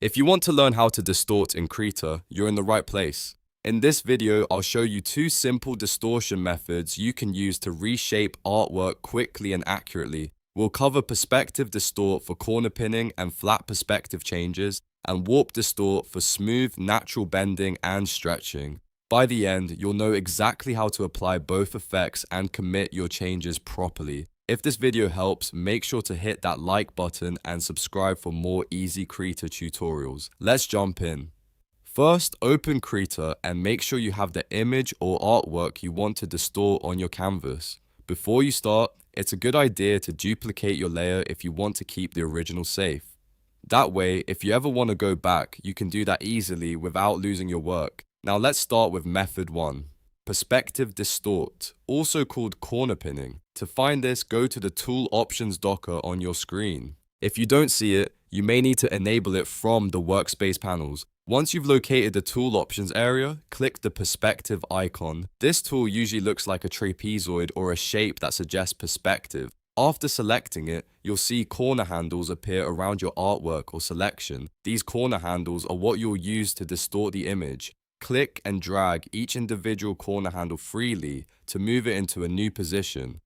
If you want to learn how to distort in Krita, you're in the right place. In this video, I'll show you two simple distortion methods you can use to reshape artwork quickly and accurately. We'll cover perspective distort for corner pinning and flat perspective changes, and warp distort for smooth, natural bending and stretching. By the end, you'll know exactly how to apply both effects and commit your changes properly. If this video helps, make sure to hit that like button and subscribe for more easy Krita tutorials. Let's jump in. First, open Krita and make sure you have the image or artwork you want to distort on your canvas. Before you start, it's a good idea to duplicate your layer if you want to keep the original safe. That way, if you ever want to go back, you can do that easily without losing your work. Now let's start with method 1. Perspective distort, also called corner pinning. To find this, go to the Tool Options docker on your screen. If you don't see it, you may need to enable it from the workspace panels. Once you've located the Tool Options area, click the perspective icon. This tool usually looks like a trapezoid or a shape that suggests perspective. After selecting it, you'll see corner handles appear around your artwork or selection. These corner handles are what you'll use to distort the image. Click and drag each individual corner handle freely to move it into a new position.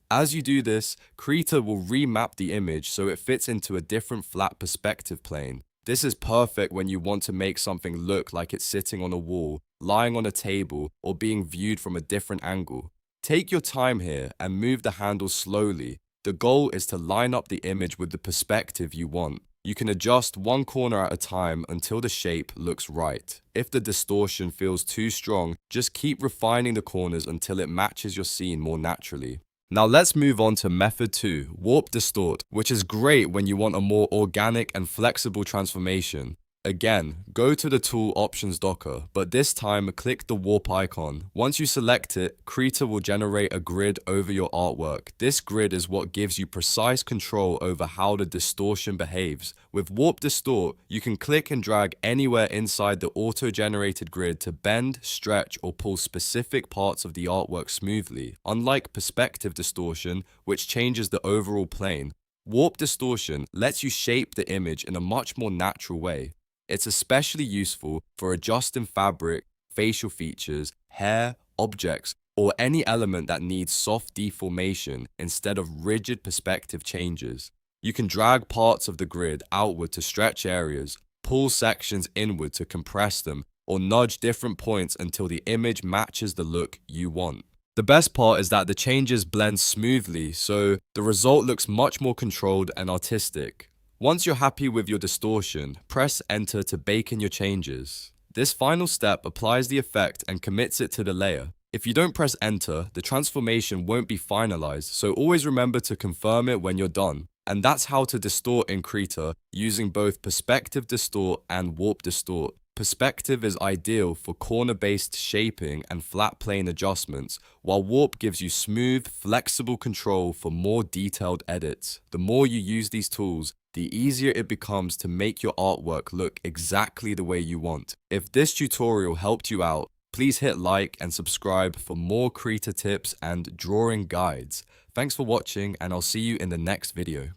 As you do this, Krita will remap the image so it fits into a different flat perspective plane. This is perfect when you want to make something look like it's sitting on a wall, lying on a table, or being viewed from a different angle. Take your time here and move the handles slowly. The goal is to line up the image with the perspective you want. You can adjust one corner at a time until the shape looks right. If the distortion feels too strong, just keep refining the corners until it matches your scene more naturally. Now let's move on to method 2, warp distort, which is great when you want a more organic and flexible transformation. Again, go to the Tool Options docker, but this time click the warp icon. Once you select it, Krita will generate a grid over your artwork. This grid is what gives you precise control over how the distortion behaves. With warp distort, you can click and drag anywhere inside the auto-generated grid to bend, stretch, or pull specific parts of the artwork smoothly. Unlike perspective distortion, which changes the overall plane, warp distortion lets you shape the image in a much more natural way. It's especially useful for adjusting fabric, facial features, hair, objects, or any element that needs soft deformation instead of rigid perspective changes. You can drag parts of the grid outward to stretch areas, pull sections inward to compress them, or nudge different points until the image matches the look you want. The best part is that the changes blend smoothly, so the result looks much more controlled and artistic. Once you're happy with your distortion, press enter to bake in your changes. This final step applies the effect and commits it to the layer. If you don't press enter, the transformation won't be finalized, so always remember to confirm it when you're done. And that's how to distort in Krita, using both perspective distort and warp distort. Perspective is ideal for corner-based shaping and flat plane adjustments, while warp gives you smooth, flexible control for more detailed edits. The more you use these tools, the easier it becomes to make your artwork look exactly the way you want. If this tutorial helped you out, please hit like and subscribe for more Krita tips and drawing guides. Thanks for watching, and I'll see you in the next video.